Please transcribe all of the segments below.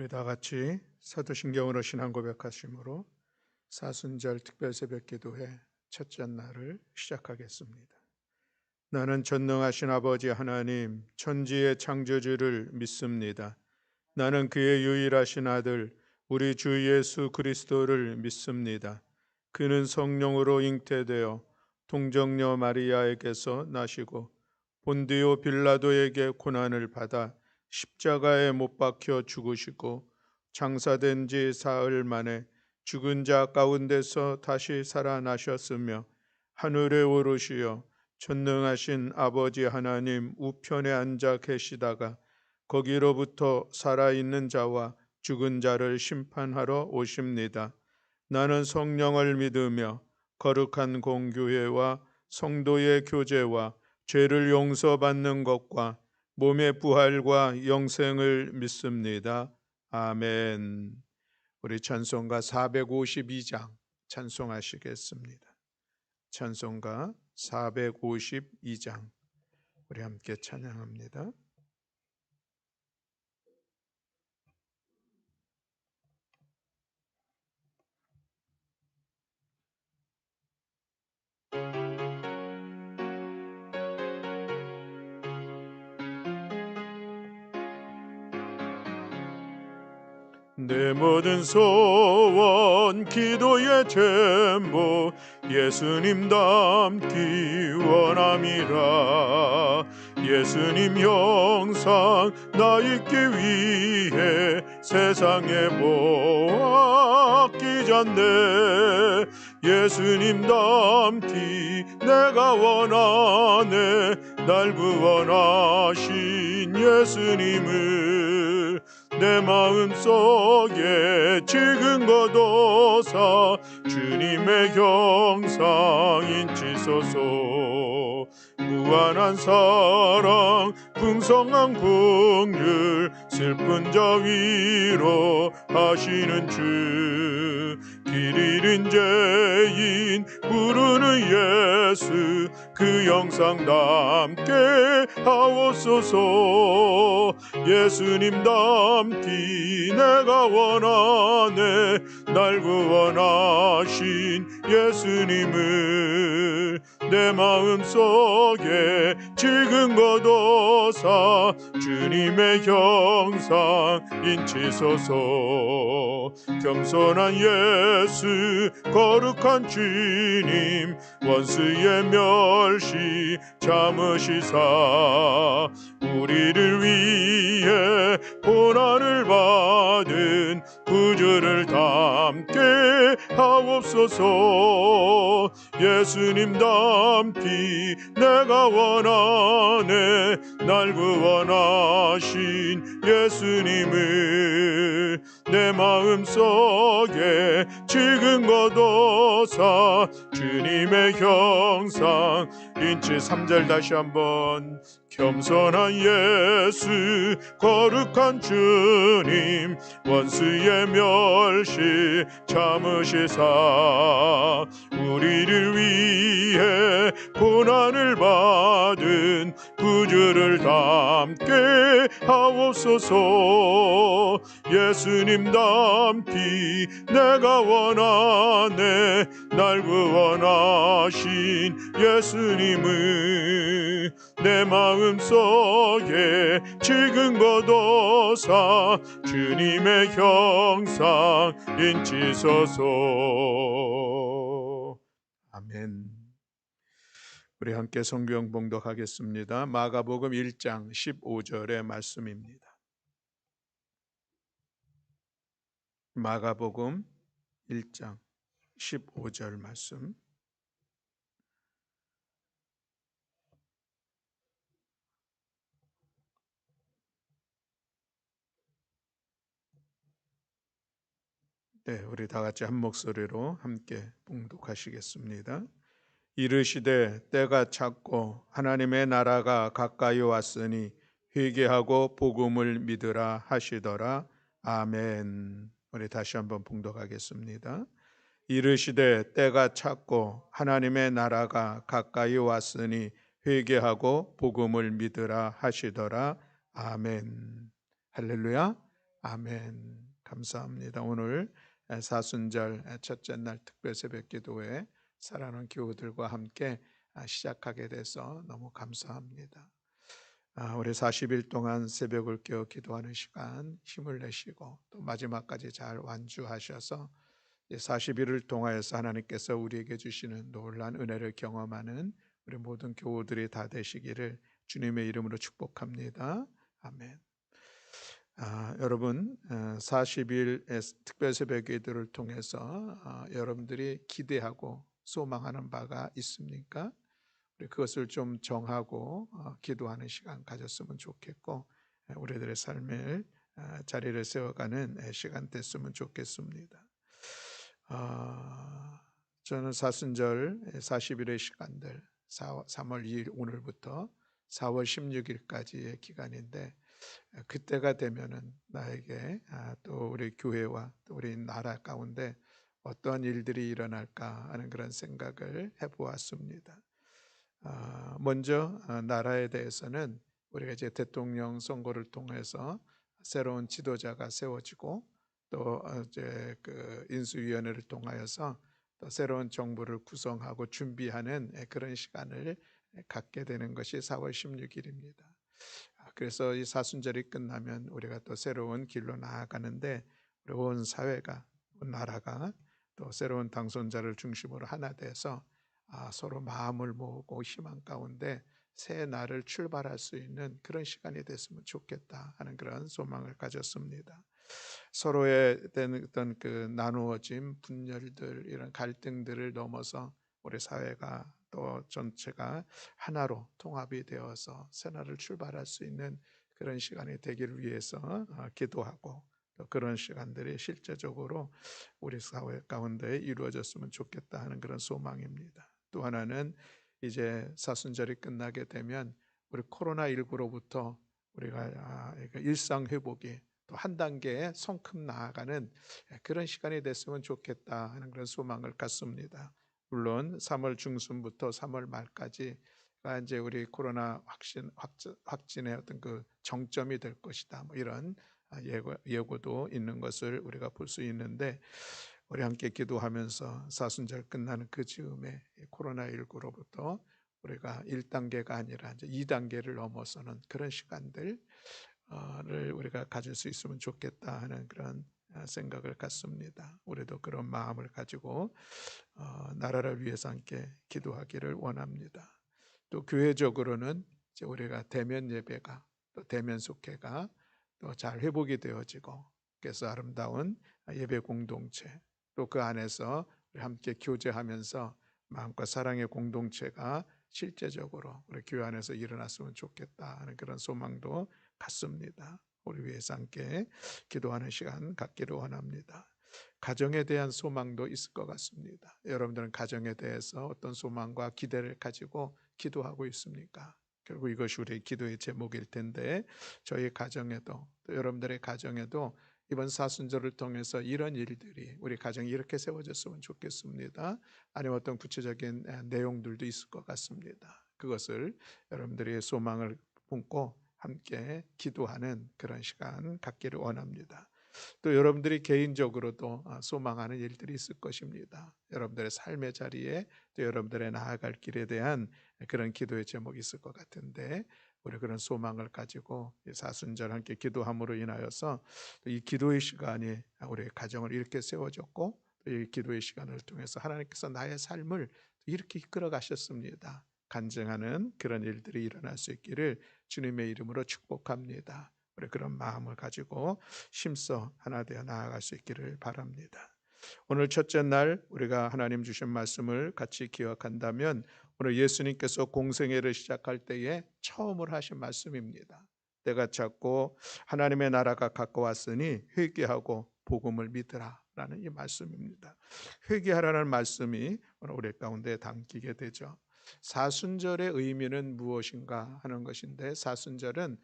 우리 다 같이 사도신경으로 신앙 고백하심으로 사순절 특별 새벽 기도회 첫째 날을 시작하겠습니다. 나는 전능하신 아버지 하나님 천지의 창조주를 믿습니다. 나는 그의 유일하신 아들 우리 주 예수 그리스도를 믿습니다. 그는 성령으로 잉태되어 동정녀 마리아에게서 나시고 본디오 빌라도에게 고난을 받아 십자가에 못 박혀 죽으시고 장사된 지 사흘 만에 죽은 자 가운데서 다시 살아나셨으며 하늘에 오르시어 전능하신 아버지 하나님 우편에 앉아 계시다가 거기로부터 살아있는 자와 죽은 자를 심판하러 오십니다. 나는 성령을 믿으며 거룩한 공교회와 성도의 교제와 죄를 용서받는 것과 몸의 부활과 영생을 믿습니다. 아멘. 우리 찬송가 452장 찬송하시겠습니다. 찬송가 452장 우리 함께 찬양합니다. 내 모든 소원 기도의 제목 예수님 닮기 원함이라. 예수님 형상 나 있기 위해 세상에 뭐 아끼잔네. 예수님 닮기 내가 원하네. 날 구원하신 예수님을 내 마음속에 지금 거둬서 주님의 형상 인치소서. 무한한 사랑 풍성한 긍휼 슬픈 자 위로 하시는 주. 길 잃은 죄인 부르는 예수 그 영상 담게 하옵소서. 예수님 닮기 내가 원하네. 날 구원하신 예수님을 내 마음속에 지금 거둬서 주님의 형상 인치소서. 겸손한 예수 거룩한 주님 원수의 멸시 참으시사 우리를 위해 고난을 받은 구주를 닮게 하옵소서. 예수님 닮기 내가 원하네. 날 구원하신 예수님을 내 마음속에 지금 거둬서 주님의 형상 인치. 3절 다시 한번. 겸손한 예수 거룩한 주님 원수의 멸시 참으시사 우리를 위해 고난을 받은 구주를 닮게 하옵소서. 예수님 닮기 내가 원하네. 날 구원하신 예수님을 내 마음속에 지금 거둬서 주님의 형상 인치소서. 아멘. 우리 함께 성경 봉독하겠습니다. 마가복음 1장 15절의 말씀입니다. 마가복음 1장 15절 말씀. 네, 우리 다 같이 한 목소리로 함께 봉독하시겠습니다. 이르시되 때가 찼고 하나님의 나라가 가까이 왔으니 회개하고 복음을 믿으라 하시더라. 아멘. 우리 다시 한번 봉독하겠습니다. 이르시되 때가 찼고 하나님의 나라가 가까이 왔으니 회개하고 복음을 믿으라 하시더라. 아멘. 할렐루야. 아멘. 감사합니다. 오늘 사순절 첫째 날 특별 새벽 기도회 사랑하는 교우들과 함께 시작하게 돼서 너무 감사합니다. 우리 40일 동안 새벽을 깨어 기도하는 시간 힘을 내시고 또 마지막까지 잘 완주하셔서 40일을 통하여서 하나님께서 우리에게 주시는 놀라운 은혜를 경험하는 우리 모든 교우들이 다 되시기를 주님의 이름으로 축복합니다. 아멘. 여러분 40일 특별 새벽 기도를 통해서 여러분들이 기대하고 소망하는 바가 있습니까? 우리 그것을 좀 정하고 기도하는 시간 가졌으면 좋겠고 우리들의 삶을 자리를 세워가는 시간 됐으면 좋겠습니다. 저는 사순절 40일의 시간들 3월 2일 오늘부터 4월 16일까지의 기간인데 그때가 되면은 나에게 또 우리 교회와 또 우리 나라 가운데 어떠한 일들이 일어날까 하는 그런 생각을 해보았습니다. 먼저 나라에 대해서는 우리가 이제 대통령 선거를 통해서 새로운 지도자가 세워지고 또 이제 그 인수위원회를 통하여서 또 새로운 정부를 구성하고 준비하는 그런 시간을 갖게 되는 것이 4월 16일입니다. 그래서 이 사순절이 끝나면 우리가 또 새로운 길로 나아가는데 우리 온 사회가 온 나라가 또 새로운 당선자를 중심으로 하나 돼서 서로 마음을 모으고 희망 가운데 새 날을 출발할 수 있는 그런 시간이 됐으면 좋겠다 하는 그런 소망을 가졌습니다. 서로의 어떤 그 나누어진 분열들 이런 갈등들을 넘어서 우리 사회가 또 전체가 하나로 통합이 되어서 새 날을 출발할 수 있는 그런 시간이 되기를 위해서 기도하고 또 그런 시간들이 실제적으로 우리 사회 가운데 이루어졌으면 좋겠다 하는 그런 소망입니다. 또 하나는 이제 사순절이 끝나게 되면 우리 코로나19로부터 우리가 일상 회복이 또 한 단계 성큼 나아가는 그런 시간이 됐으면 좋겠다 하는 그런 소망을 갖습니다. 물론 3월 중순부터 3월 말까지가 이제 우리 코로나 확진의 어떤 그 정점이 될 것이다. 뭐 이런 예고도 있는 것을 우리가 볼 수 있는데 우리 함께 기도하면서 사순절 끝나는 그 즈음에 코로나19로부터 우리가 1단계가 아니라 이제 2단계를 넘어서는 그런 시간들을 우리가 가질 수 있으면 좋겠다 하는 그런 생각을 갖습니다. 우리도 그런 마음을 가지고 나라를 위해서 함께 기도하기를 원합니다. 또 교회적으로는 이제 우리가 대면 예배가 또 대면 속회가 또 잘 회복이 되어지고 그래서 아름다운 예배 공동체 또 그 안에서 우리 함께 교제하면서 마음과 사랑의 공동체가 실제적으로 우리 교회 안에서 일어났으면 좋겠다 하는 그런 소망도 갖습니다. 우리 위해서 함께 기도하는 시간 갖기를 원합니다. 가정에 대한 소망도 있을 것 같습니다. 여러분들은 가정에 대해서 어떤 소망과 기대를 가지고 기도하고 있습니까? 결국 이것이 우리의 기도의 제목일 텐데 저희 가정에도 또 여러분들의 가정에도 이번 사순절을 통해서 이런 일들이 우리 가정이 이렇게 세워졌으면 좋겠습니다. 아니면 어떤 구체적인 내용들도 있을 것 같습니다. 그것을 여러분들의 소망을 품고 함께 기도하는 그런 시간 갖기를 원합니다. 또 여러분들이 개인적으로도 소망하는 일들이 있을 것입니다. 여러분들의 삶의 자리에 또 여러분들의 나아갈 길에 대한 그런 기도의 제목이 있을 것 같은데 우리 그런 소망을 가지고 사순절 함께 기도함으로 인하여서 이 기도의 시간이 우리 가정을 이렇게 세워줬고 이 기도의 시간을 통해서 하나님께서 나의 삶을 이렇게 이끌어 가셨습니다. 간증하는 그런 일들이 일어날 수 있기를 주님의 이름으로 축복합니다. 우리 그런 마음을 가지고 힘써 하나 되어 나아갈 수 있기를 바랍니다. 오늘 첫째 날 우리가 하나님 주신 말씀을 같이 기억한다면 오늘 예수님께서 공생애를 시작할 때에 처음으로 하신 말씀입니다. 때가 찼고 하나님의 나라가 가까웠으니 회개하고 복음을 믿으라 라는 이 말씀입니다. 회개하라는 말씀이 오늘 우리 가운데 담기게 되죠. 사순절의 의미는 무엇인가 하는 것인데 사순절은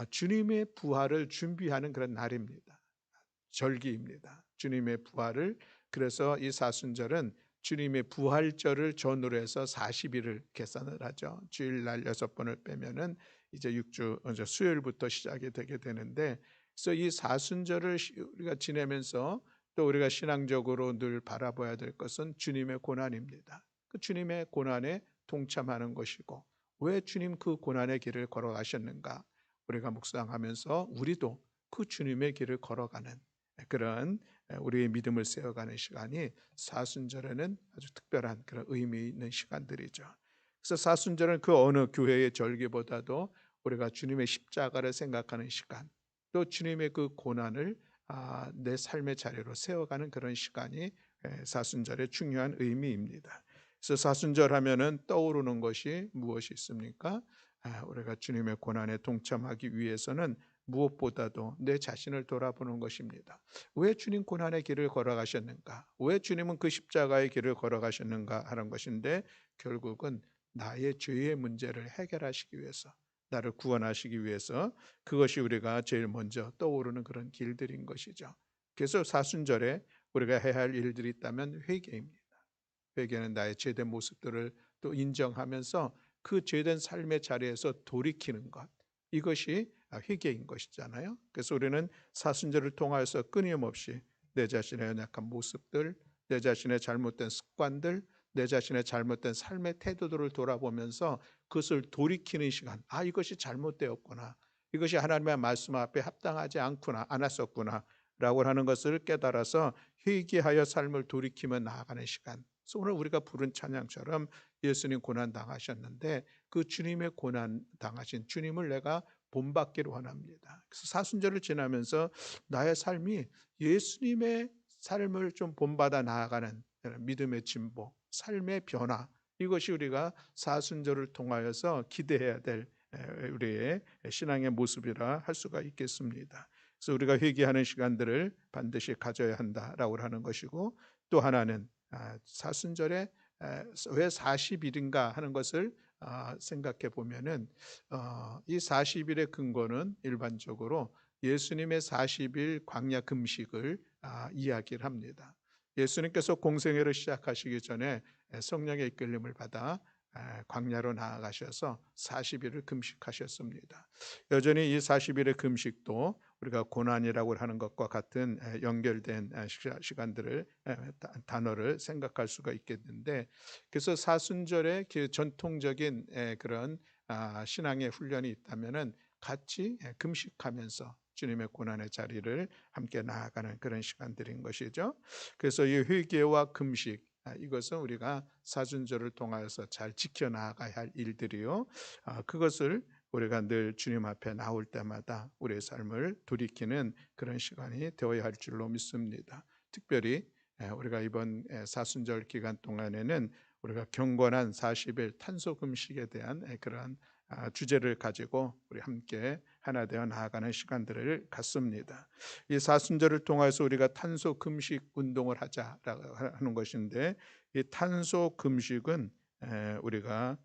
주님의 부활을 준비하는 그런 날입니다. 절기입니다. 주님의 부활을 그래서 이 사순절은 주님의 부활절을 전후로 해서 40일을 계산을 하죠. 주일날 6번을 빼면은 이제 6주 수요일부터 시작이 되게 되는데 그래서 이 사순절을 우리가 지내면서 또 우리가 신앙적으로 늘 바라봐야 될 것은 주님의 고난입니다. 그 주님의 고난에 동참하는 것이고, 왜 주님 그 고난의 길을 걸어가셨는가 우리가 묵상하면서 우리도 그 주님의 길을 걸어가는 그런 우리의 믿음을 세워가는 시간이 사순절에는 아주 특별한 그런 의미 있는 시간들이죠. 그래서 사순절은 그 어느 교회의 절기보다도 우리가 주님의 십자가를 생각하는 시간, 또 주님의 그 고난을 내 삶의 자리로 세워가는 그런 시간이 사순절의 중요한 의미입니다. 그래서 사순절 하면은 떠오르는 것이 무엇이 있습니까? 우리가 주님의 고난에 동참하기 위해서는 무엇보다도 내 자신을 돌아보는 것입니다. 왜 주님 고난의 길을 걸어가셨는가? 왜 주님은 그 십자가의 길을 걸어가셨는가 하는 것인데, 결국은 나의 죄의 문제를 해결하시기 위해서, 나를 구원하시기 위해서, 그것이 우리가 제일 먼저 떠오르는 그런 길들인 것이죠. 그래서 사순절에 우리가 해야 할 일들이 있다면 회개입니다. 회개는 나의 죄된 모습들을 또 인정하면서 그 죄된 삶의 자리에서 돌이키는 것, 이것이 회개인 것이잖아요. 그래서 우리는 사순절을 통하여서 끊임없이 내 자신의 연약한 모습들, 내 자신의 잘못된 습관들, 내 자신의 잘못된 삶의 태도들을 돌아보면서 그것을 돌이키는 시간, 이것이 잘못되었구나, 이것이 하나님의 말씀 앞에 합당하지 않았었구나 라고 하는 것을 깨달아서 회개하여 삶을 돌이키며 나아가는 시간. 그래서 오늘 우리가 부른 찬양처럼 예수님 고난 당하셨는데 그 주님의 고난 당하신 주님을 내가 본받기를 원합니다. 그래서 사순절을 지나면서 나의 삶이 예수님의 삶을 좀 본받아 나아가는 믿음의 진보, 삶의 변화, 이것이 우리가 사순절을 통하여서 기대해야 될 우리의 신앙의 모습이라 할 수가 있겠습니다. 그래서 우리가 회개하는 시간들을 반드시 가져야 한다라고 하는 것이고, 또 하나는 사순절에 왜 40일인가 하는 것을 생각해 보면은 이 40일의 근거는 일반적으로 예수님의 40일 광야 금식을 이야기를 합니다. 예수님께서 공생애를 시작하시기 전에 성령의 이끌림을 받아 광야로 나아가셔서 40일을 금식하셨습니다. 여전히 이 40일의 금식도 우리가 고난이라고 하는 것과 같은 연결된 시간들을 단어를 생각할 수가 있겠는데, 그래서 사순절의 그 전통적인 그런 신앙의 훈련이 있다면은 같이 금식하면서 주님의 고난의 자리를 함께 나아가는 그런 시간들인 것이죠. 그래서 이 회개와 금식, 이것은 우리가 사순절을 통하여서 잘 지켜나가야 할 일들이요. 그것을 우리가 늘 주님 앞에 나올 때마다 우리의 삶을 돌이키는 그런 시간이 되어야 할 줄로 믿습니다. 특별히 우리가 이번 사순절 기간 동안에는 우리가 경건한 40일 탄소 금식에 대한 그러한 주제를 가지고 우리 함께 하나 되어 나아가는 시간들을 갖습니다. 이 사순절을 통해서 우리가 탄소 금식 운동을 하자라고 하는 것인데, 이 탄소 금식은 우리가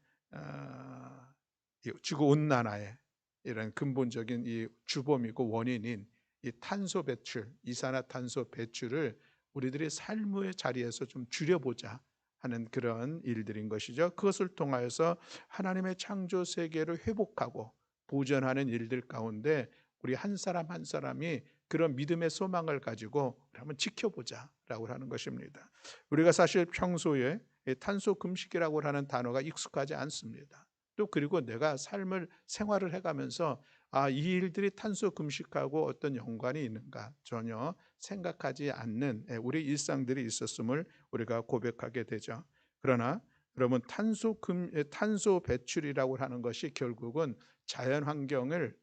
지구 온난화의 이런 근본적인 이 주범이고 원인인 이 탄소 배출, 이산화탄소 배출을 우리들의 삶의 자리에서 좀 줄여보자 하는 그런 일들인 것이죠. 그것을 통하여서 하나님의 창조 세계를 회복하고 보존하는 일들 가운데 우리 한 사람 한 사람이 그런 믿음의 소망을 가지고 한번 지켜보자라고 하는 것입니다. 우리가 사실 평소에 탄소 금식이라고 하는 단어가 익숙하지 않습니다. 또 그리고 내가 생활을 해가면서 이 일들이 탄소 금식하고 어떤 연관이 있는가 전혀 생각하지 않는 우리 일상들이 있었음을 우리가 고백하게 되죠. 그러나 여러분, 탄소 배출이라고 하는 것이 결국은 자연 환경을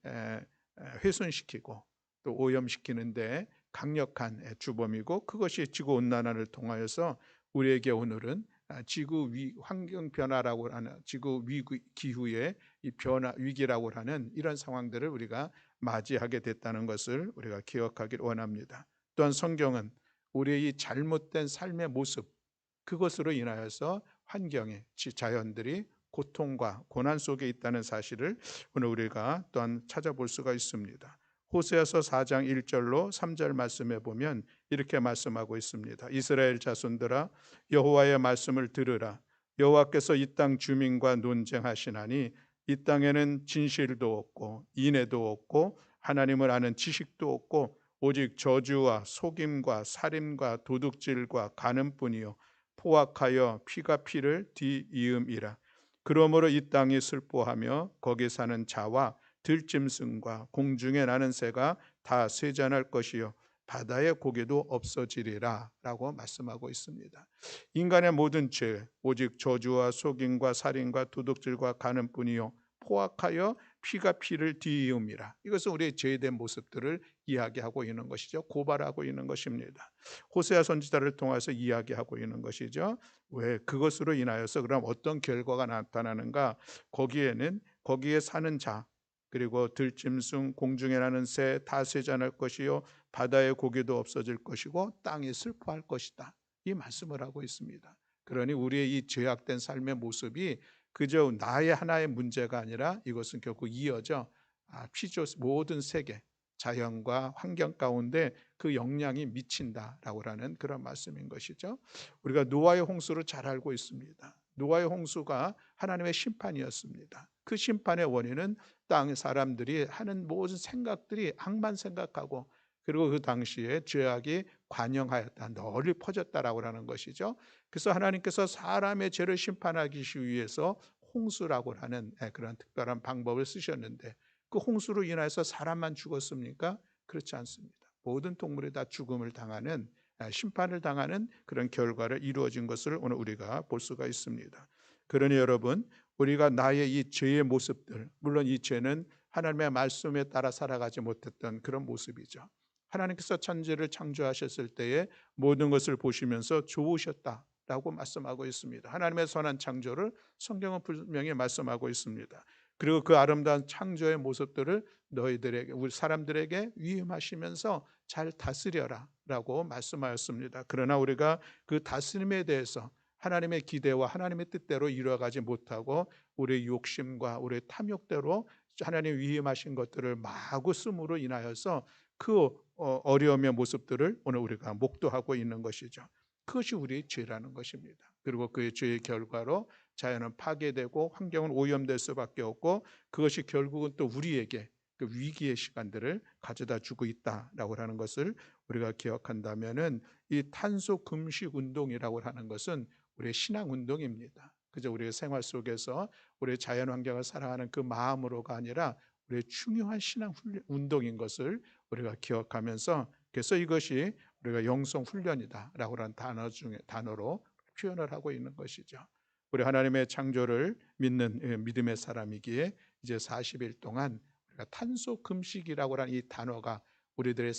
훼손시키고 또 오염시키는데 강력한 주범이고, 그것이 지구 온난화를 통하여서 우리에게 오늘은 지구 환경 변화라고 하는 지구 기후의 이 변화 위기라고 하는 이런 상황들을 우리가 맞이하게 됐다는 것을 우리가 기억하길 원합니다. 또한 성경은 우리의 이 잘못된 삶의 모습, 그것으로 인하여서 환경의 자연들이 고통과 고난 속에 있다는 사실을 오늘 우리가 또한 찾아볼 수가 있습니다. 호세아서 4장 1절로 3절 말씀에 보면 이렇게 말씀하고 있습니다. 이스라엘 자손들아, 여호와의 말씀을 들으라. 여호와께서 이 땅 주민과 논쟁하시나니 이 땅에는 진실도 없고 인애도 없고 하나님을 아는 지식도 없고 오직 저주와 속임과 살인과 도둑질과 간음뿐이요 포악하여 피가 피를 뒤이음이라. 그러므로 이 땅이 슬퍼하며 거기 사는 자와 들짐승과 공중에 나는 새가 다 쇠잔할 것이요 바다의 고기도 없어지리라 라고 말씀하고 있습니다. 인간의 모든 죄 오직 저주와 속임과 살인과 도둑질과 간음뿐이요 포악하여 피가 피를 뒤이음이라. 이것은 우리의 죄된 모습들을 이야기하고 있는 것이죠. 고발하고 있는 것입니다. 호세아 선지자를 통해서 이야기하고 있는 것이죠. 왜 그것으로 인하여서 그럼 어떤 결과가 나타나는가? 거기에 사는 자 그리고 들짐승 공중에 나는 새 다 쇠잔할 것이요 바다의 고기도 없어질 것이고 땅이 슬퍼할 것이다. 이 말씀을 하고 있습니다. 그러니 우리의 이 죄악된 삶의 모습이 그저 나의 하나의 문제가 아니라 이것은 결국 이어져 피조 모든 세계 자연과 환경 가운데 그 영향이 미친다라고 하는 그런 말씀인 것이죠. 우리가 노아의 홍수를 잘 알고 있습니다. 노아의 홍수가 하나님의 심판이었습니다. 그 심판의 원인은 땅의 사람들이 하는 모든 생각들이 악만 생각하고 그리고 그 당시에 죄악이 관영하였다, 널리 퍼졌다라고 하는 것이죠. 그래서 하나님께서 사람의 죄를 심판하기 위해서 홍수라고 하는 그런 특별한 방법을 쓰셨는데 그 홍수로 인해서 사람만 죽었습니까? 그렇지 않습니다. 모든 동물이 다 죽음을 당하는 심판을 당하는 그런 결과를 이루어진 것을 오늘 우리가 볼 수가 있습니다. 그러니 여러분 우리가 나의 이 죄의 모습들 물론 이 죄는 하나님의 말씀에 따라 살아가지 못했던 그런 모습이죠. 하나님께서 천지를 창조하셨을 때에 모든 것을 보시면서 좋으셨다라고 말씀하고 있습니다. 하나님의 선한 창조를 성경은 분명히 말씀하고 있습니다. 그리고 그 아름다운 창조의 모습들을 너희들에게 우리 사람들에게 위임하시면서 잘 다스려라 라고 말씀하였습니다. 그러나 우리가 그 다스림에 대해서 하나님의 기대와 하나님의 뜻대로 이루어가지 못하고 우리의 욕심과 우리의 탐욕대로 하나님 위임하신 것들을 마구 씀으로 인하여서 그 어려움의 모습들을 오늘 우리가 목도하고 있는 것이죠. 그것이 우리의 죄라는 것입니다. 그리고 그의 죄의 결과로 자연은 파괴되고 환경은 오염될 수밖에 없고 그것이 결국은 또 우리에게 그 위기의 시간들을 가져다 주고 있다라고 하는 것을 우리가 기억한다면은 이 탄소 금식 운동이라고 하는 것은 우리의 신앙 운동입니다. 그저 우리의 생활 속에서 우리의 자연 환경을 사랑하는 그 마음으로가 아니라 우리의 중요한 신앙 운동인 것을 우리가 기억하면서 그래서 이것이 우리가 영성 훈련이다라고 하는 단어로 표현을 하고 있는 것이죠. 우리 하나님의 창조를 믿는 믿음의 사람이기에 이제 40일 동안 우리가 탄소 금식이라고 하는 이 단어가 우리들의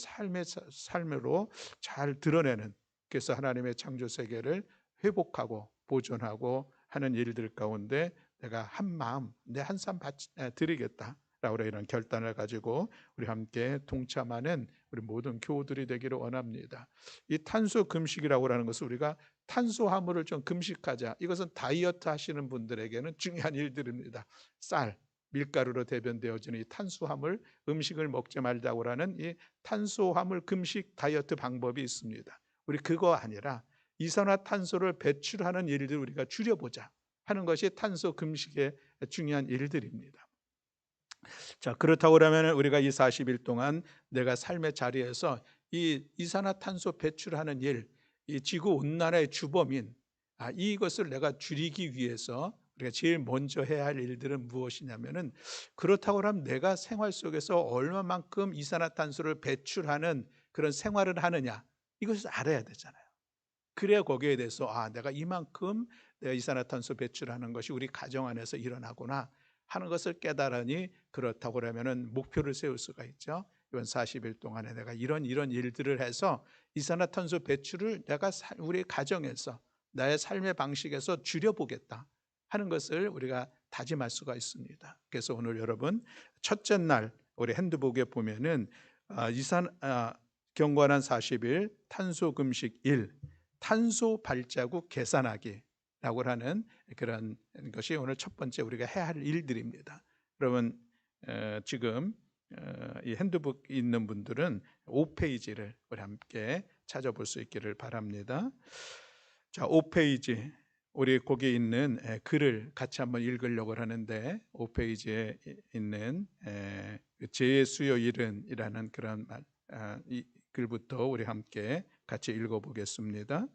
삶으로 잘 드러내는 그래서 하나님의 창조 세계를 회복하고 보존하고 하는 일들 가운데 내가 한 마음 내 한 삶 드리겠다. 라고 이런 결단을 가지고 우리 함께 동참하는 우리 모든 교우들이 되기를 원합니다. 이 탄소 금식이라고 하는 것은 우리가 탄수화물을 좀 금식하자. 이것은 다이어트 하시는 분들에게는 중요한 일들입니다. 쌀, 밀가루로 대변되어지는 이 탄수화물 음식을 먹지 말자고 하는 이 탄수화물 금식 다이어트 방법이 있습니다. 우리 그거 아니라 이산화탄소를 배출하는 일들 우리가 줄여보자 하는 것이 탄소 금식의 중요한 일들입니다. 자, 그렇다고 그러면 우리가 이 40일 동안 내가 삶의 자리에서 이 이산화탄소 배출하는 일, 이 지구 온난화의 주범인 이것을 내가 줄이기 위해서 우리가 제일 먼저 해야 할 일들은 무엇이냐면은 그렇다고 하면 내가 생활 속에서 얼마만큼 이산화탄소를 배출하는 그런 생활을 하느냐 이것을 알아야 되잖아요. 그래야 거기에 대해서 내가 이만큼 내가 이산화탄소 배출하는 것이 우리 가정 안에서 일어나구나 하는 것을 깨달으니 그렇다고 그러면은 목표를 세울 수가 있죠. 이번 40일 동안에 내가 이런 일들을 해서 이산화탄소 배출을 내가 우리 가정에서 나의 삶의 방식에서 줄여보겠다 하는 것을 우리가 다짐할 수가 있습니다. 그래서 오늘 여러분 첫째 날 우리 핸드북에 보면은 경건한 40일 탄소 금식 1 탄소 발자국 계산하기라고 하는 그런 것이 오늘 첫 번째 우리가 해야 할 일들입니다. 여러분 지금 이 핸드북 있는 분들은 5페이지를 우리 함께 찾아볼 수 있기를 바랍니다. 자, 5페이지 우리 거기 있는 글을 같이 한번 읽으려고 하는데 5페이지에 있는 제의 수요일은이라는 그런 이 글부터 우리 함께 같이 읽어보겠습니다.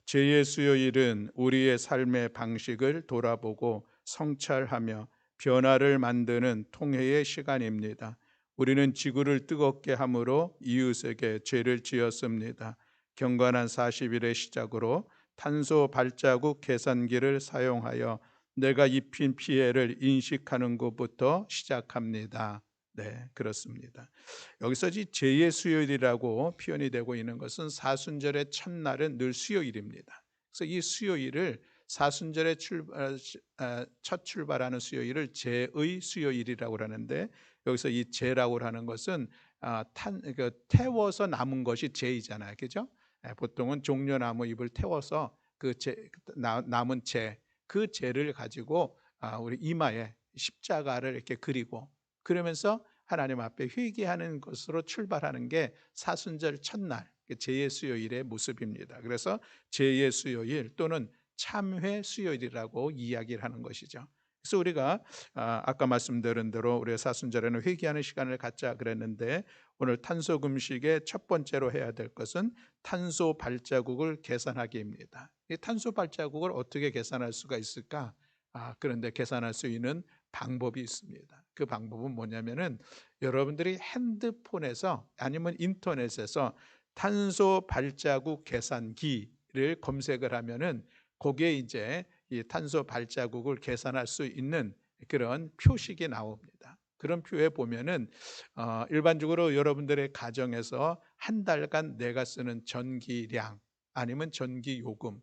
제의 수요일은 우리의 삶의 방식을 돌아보고 성찰하며 변화를 만드는 통해의 시간입니다. 우리는 지구를 뜨겁게 함으로 이웃에게 죄를 지었습니다. 경건한 40일의 시작으로 탄소 발자국 계산기를 사용하여 내가 입힌 피해를 인식하는 것부터 시작합니다. 네, 그렇습니다. 여기서 이 제의 수요일이라고 표현이 되고 있는 것은 사순절의 첫날은 늘 수요일입니다. 그래서 이 수요일을 사순절의 첫 출발하는 수요일을 제의 수요일이라고 하는데 여기서 이 제라고 하는 것은 태워서 남은 것이 제이잖아요, 그죠? 보통은 종려나무 잎을 태워서 남은 그 재를 가지고 우리 이마에 십자가를 이렇게 그리고 그러면서 하나님 앞에 회개하는 것으로 출발하는 게 사순절 첫날 제의 수요일의 모습입니다. 그래서 제의 수요일 또는 참회 수요일이라고 이야기를 하는 것이죠. 그래서 우리가 아까 말씀드린 대로 우리가 사순절에는 회개하는 시간을 갖자 그랬는데 오늘 탄소 금식의 첫 번째로 해야 될 것은 탄소 발자국을 계산하기입니다. 이 탄소 발자국을 어떻게 계산할 수가 있을까? 그런데 계산할 수 있는 방법이 있습니다. 그 방법은 뭐냐면은 여러분들이 핸드폰에서 아니면 인터넷에서 탄소 발자국 계산기를 검색을 하면은 거기에 이제 이 탄소 발자국을 계산할 수 있는 그런 표식이 나옵니다. 그런 표에 보면은 일반적으로 여러분들의 가정에서 한 달간 내가 쓰는 전기량 아니면 전기 요금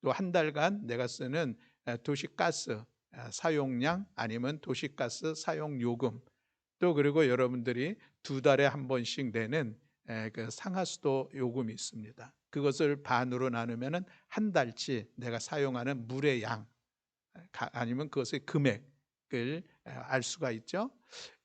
또 한 달간 내가 쓰는 도시가스 사용량 아니면 도시가스 사용 요금 또 그리고 여러분들이 두 달에 한 번씩 내는 그 상하수도 요금이 있습니다. 그것을 반으로 나누면은 한 달치 내가 사용하는 물의 양 아니면 그것의 금액을 알 수가 있죠.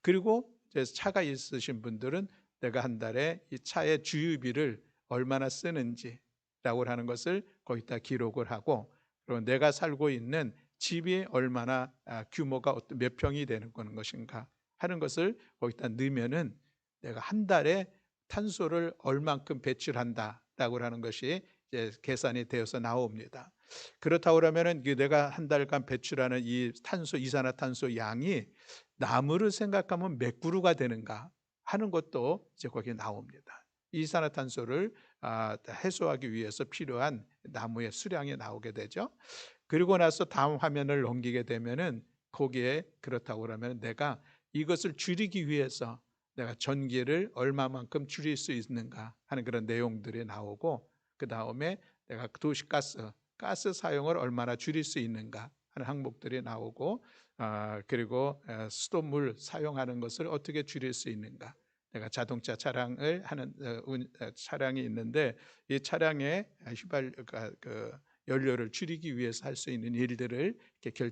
그리고 차가 있으신 분들은 내가 한 달에 이 차의 주유비를 얼마나 쓰는지라고 하는 것을 거기다 기록을 하고 그리고 내가 살고 있는 집이 얼마나 규모가 몇 평이 되는 것인가 하는 것을 거기다 넣으면은 내가 한 달에 탄소를 얼만큼 배출한다라고 하는 것이 이제 계산이 되어서 나옵니다. 그렇다고 그러면은 내가 한 달간 배출하는 이 이산화탄소 양이 나무를 생각하면 몇 그루가 되는가 하는 것도 이제 거기에 나옵니다. 이산화탄소를 해소하기 위해서 필요한 나무의 수량이 나오게 되죠. 그리고 나서 다음 화면을 넘기게 되면은 거기에 그렇다고 그러면 내가 이것을 줄이기 위해서 내가 전기를 얼마만큼 줄일 수 있는가 하는 그런 내용들이 나오고 그 다음에 내가 가스 사용을 얼마나 줄일 수 있는가 하는 항목들이 나오고 그리고 수돗물 사용하는 것을 어떻게 줄일 수 있는가. 내가 자동차 차량을 하는 차량이 있는데 이 차량의 연료를 줄이기 위해서 할 수 있는 일들을 이렇게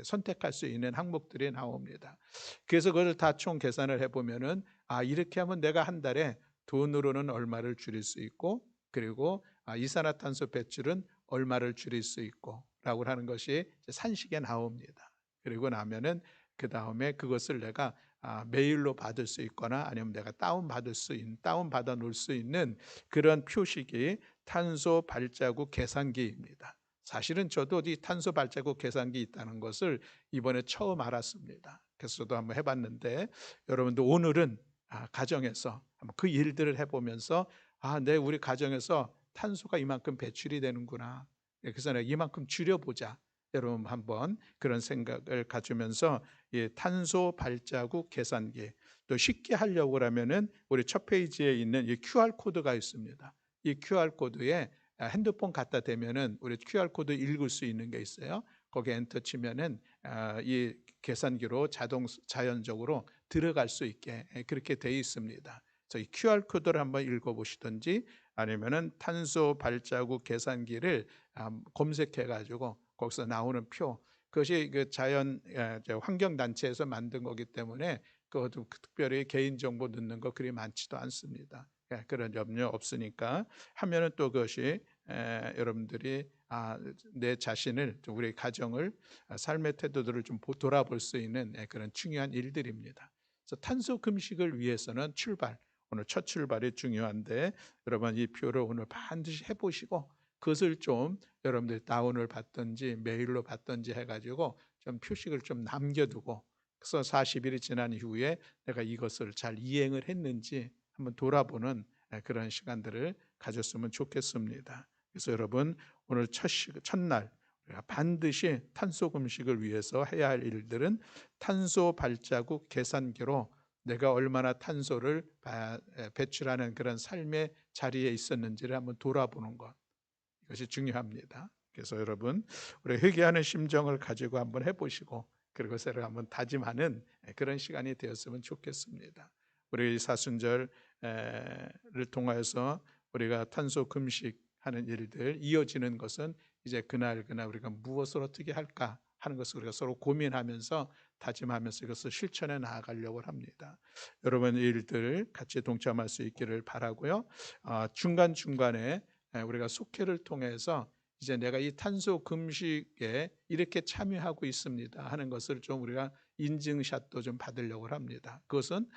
선택할 수 있는 항목들이 나옵니다. 그래서 그걸 다 총 계산을 해보면은 이렇게 하면 내가 한 달에 돈으로는 얼마를 줄일 수 있고 그리고 이산화탄소 배출은 얼마를 줄일 수 있고 라고 하는 것이 산식에 나옵니다. 그리고 나면은 그 다음에 그것을 내가 메일로 받을 수 있거나 아니면 내가 다운받아 놓을 수 있는 그런 표식이 탄소 발자국 계산기입니다. 사실은 저도 이 탄소 발자국 계산기 있다는 것을 이번에 처음 알았습니다. 그래서 저도 한번 해봤는데 여러분도 오늘은 가정에서 그 일들을 해보면서 우리 가정에서 탄소가 이만큼 배출이 되는구나. 그래서 내가 이만큼 줄여보자. 여러분 한번 그런 생각을 가지면서 이 탄소 발자국 계산기 또 쉽게 하려고 하면은 우리 첫 페이지에 있는 이 QR 코드가 있습니다. 이 QR 코드에 핸드폰 갖다 대면은 우리 QR 코드 읽을 수 있는 게 있어요. 거기에 엔터 치면은 이 계산기로 자연적으로 들어갈 수 있게 그렇게 돼 있습니다. 이 QR 코드를 한번 읽어보시든지 아니면은 탄소 발자국 계산기를 검색해 가지고 거기서 나오는 표 그것이 그 환경 단체에서 만든 거기 때문에 그것도 특별히 개인 정보 넣는 거 그리 많지도 않습니다. 그런 염려 없으니까 하면은 또 그것이 여러분들이 내 자신을, 우리 가정을, 삶의 태도들을 좀 돌아볼 수 있는 그런 중요한 일들입니다. 그래서 탄소 금식을 위해서는 오늘 첫 출발이 중요한데, 여러분 이 표를 오늘 반드시 해보시고 그것을 좀 여러분들 다운을 받든지 메일로 받든지 해가지고 좀 표식을 좀 남겨두고, 그래서 40일이 지난 이후에 내가 이것을 잘 이행을 했는지 한번 돌아보는 그런 시간들을 가졌으면 좋겠습니다. 그래서 여러분 오늘 첫날 우리가 반드시 탄소 금식을 위해서 해야 할 일들은 탄소 발자국 계산기로 내가 얼마나 탄소를 배출하는 그런 삶의 자리에 있었는지를 한번 돌아보는 것, 이것이 중요합니다. 그래서 여러분 우리 회개하는 심정을 가지고 한번 해보시고 그것을 한번 다짐하는 그런 시간이 되었으면 좋겠습니다. 우리 사순절을 통하여서 우리가 탄소 금식하는 일들 이어지는 것은 이제 그날 우리가 무엇을 어떻게 할까 하는 것을 우리가 서로 고민하면서 다짐하면서 이것을 실천해 나아가려고 합니다. 여러분 이 일들 같이 동참할 수 있기를 바라고요. 중간중간에 우리가 속회를 통해서 이제 내가 이 탄소 금식에 이렇게 참여하고 있습니다 하는 것을 좀 우리가 인증샷도 좀 받으려고 합니다. 그것은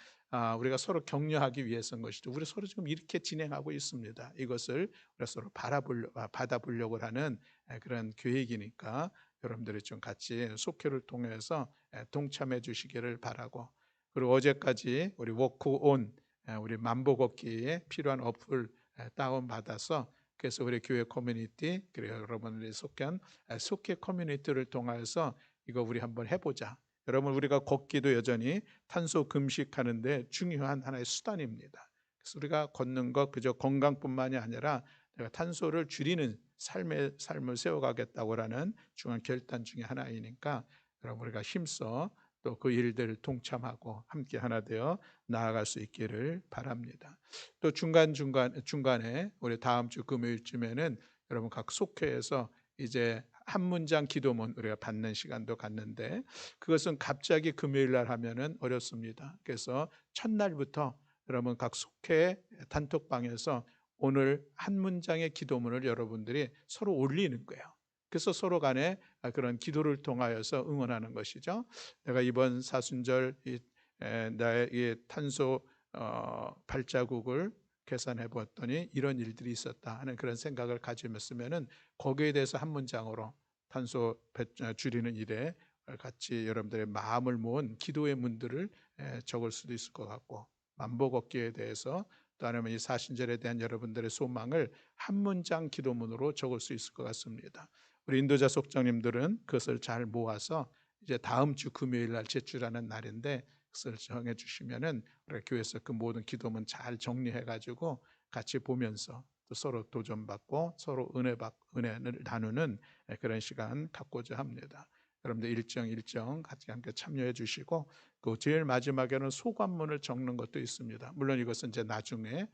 우리가 서로 격려하기 위해서인 것이죠. 우리 서로 지금 이렇게 진행하고 있습니다. 이것을 우리가 서로 받아보려고 하는 그런 계획이니까 여러분들이 좀 같이 속회를 통해서 동참해 주시기를 바라고, 그리고 어제까지 우리 워크온, 우리 만보 걷기에 필요한 어플 다운받아서, 그래서 우리 교회 커뮤니티, 그리고 여러분들이 속한 속회 커뮤니티를 통해서 이거 우리 한번 해보자. 여러분 우리가 걷기도 여전히 탄소 금식하는데 중요한 하나의 수단입니다. 그래서 우리가 걷는 것 그저 건강뿐만이 아니라 내가 탄소를 줄이는 삶을 세워가겠다고 하는 중요한 결단 중에 하나이니까 여러분 우리가 힘써 또 그 일들을 동참하고 함께 하나 되어 나아갈 수 있기를 바랍니다. 또 중간에 우리 다음 주 금요일쯤에는 여러분 각 속회에서 이제 한 문장 기도문 우리가 받는 시간도 갖는데, 그것은 갑자기 금요일 날 하면은 어렵습니다. 그래서 첫날부터 여러분 각 속회 단톡방에서 오늘 한 문장의 기도문을 여러분들이 서로 올리는 거예요. 그래서 서로 간에 그런 기도를 통하여서 응원하는 것이죠. 내가 이번 사순절 나의 이 탄소 발자국을 계산해 보았더니 이런 일들이 있었다 하는 그런 생각을 가지면은 거기에 대해서 한 문장으로 탄소 줄이는 일에 같이 여러분들의 마음을 모은 기도의 문들을 적을 수도 있을 것 같고, 만보 걷기에 대해서 또 아니면 이 사순절에 대한 여러분들의 소망을 한 문장 기도문으로 적을 수 있을 것 같습니다. 우리 인도자 속장님들은 그것을 잘 모아서 이제 다음 주 금요일 날 제출하는 날인데 그것을 정해 주시면은 우리 교회에서 그 모든 기도문 잘 정리해 가지고 같이 보면서 또 서로 도전받고 서로 은혜를 나누는 그런 시간 갖고자 합니다. 여러분들 일정 같이 함께 참여해 주시고, 그 제일 마지막에는 소감문을 적는 것도 있습니다. 물론 이것은 이제 나중에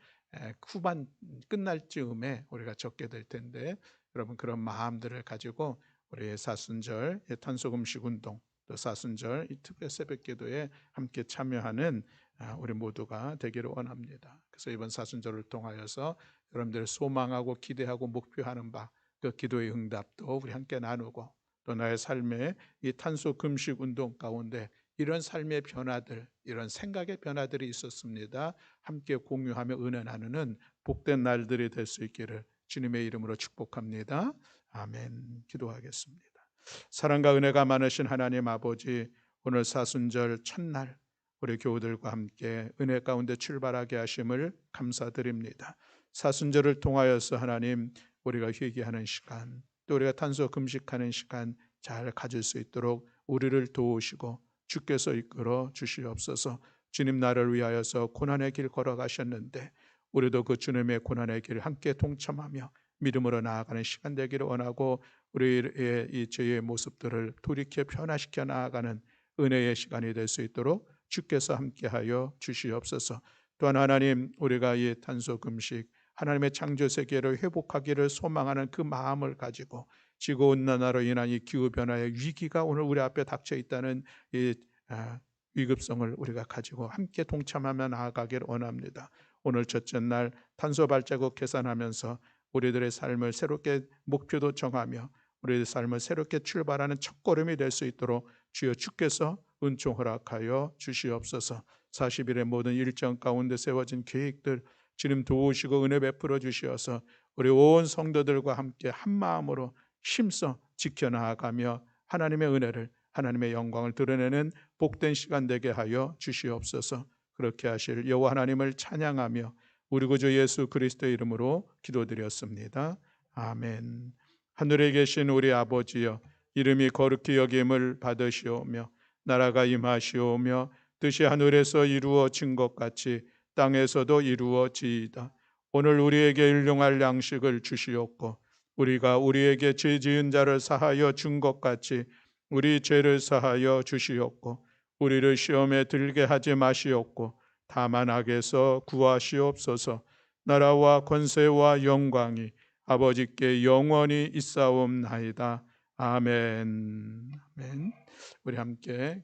후반 끝날 즈음에 우리가 적게 될 텐데, 여러분 그런 마음들을 가지고 우리 사순절 탄소 금식 운동, 또 사순절 이 특별 새벽 기도에 함께 참여하는 우리 모두가 되기를 원합니다. 그래서 이번 사순절을 통하여서 여러분들 소망하고 기대하고 목표하는 바 그 기도의 응답도 우리 함께 나누고, 또 나의 삶의 이 탄소 금식 운동 가운데 이런 삶의 변화들, 이런 생각의 변화들이 있었습니다. 함께 공유하며 은혜 나누는 복된 날들이 될 수 있기를 주님의 이름으로 축복합니다. 아멘. 기도하겠습니다. 사랑과 은혜가 많으신 하나님 아버지, 오늘 사순절 첫날 우리 교우들과 함께 은혜 가운데 출발하게 하심을 감사드립니다. 사순절을 통하여서 하나님 우리가 회개하는 시간, 또 우리가 탄소 금식하는 시간 잘 가질 수 있도록 우리를 도우시고 주께서 이끌어 주시옵소서. 주님 나를 위하여서 고난의 길 걸어가셨는데 우리도 그 주님의 고난의 길을 함께 동참하며 믿음으로 나아가는 시간 되기를 원하고, 우리의 이 죄의 모습들을 돌이켜 변화시켜 나아가는 은혜의 시간이 될 수 있도록 주께서 함께하여 주시옵소서. 또한 하나님 우리가 이 탄소 금식 하나님의 창조 세계를 회복하기를 소망하는 그 마음을 가지고 지구온난화로 인한 이 기후변화의 위기가 오늘 우리 앞에 닥쳐 있다는 이 위급성을 우리가 가지고 함께 동참하며 나아가기를 원합니다. 오늘 첫째 날 탄소 발자국 계산하면서 우리들의 삶을 새롭게 목표도 정하며 우리의 삶을 새롭게 출발하는 첫걸음이 될 수 있도록 주여 주께서 은총 허락하여 주시옵소서. 40일의 모든 일정 가운데 세워진 계획들 주님 도우시고 은혜 베풀어 주시어서 우리 온 성도들과 함께 한 마음으로 힘써 지켜나가며 하나님의 은혜를, 하나님의 영광을 드러내는 복된 시간 되게 하여 주시옵소서. 그렇게 하실 여호와 하나님을 찬양하며 우리 구주 예수 그리스도의 이름으로 기도드렸습니다. 아멘. 하늘에 계신 우리 아버지여, 이름이 거룩히 여김을 받으시오며 나라가 임하시오며 뜻이 하늘에서 이루어진 것 같이 땅에서도 이루어지이다. 오늘 우리에게 일용할 양식을 주시옵고 우리가 우리에게 죄 지은 자를 사하여 준 것 같이 우리 죄를 사하여 주시옵고 우리를 시험에 들게 하지 마시옵고 다만 악에서 구하시옵소서. 나라와 권세와 영광이 아버지께 영원히 있사옵나이다. 아멘. 아멘. 우리 함께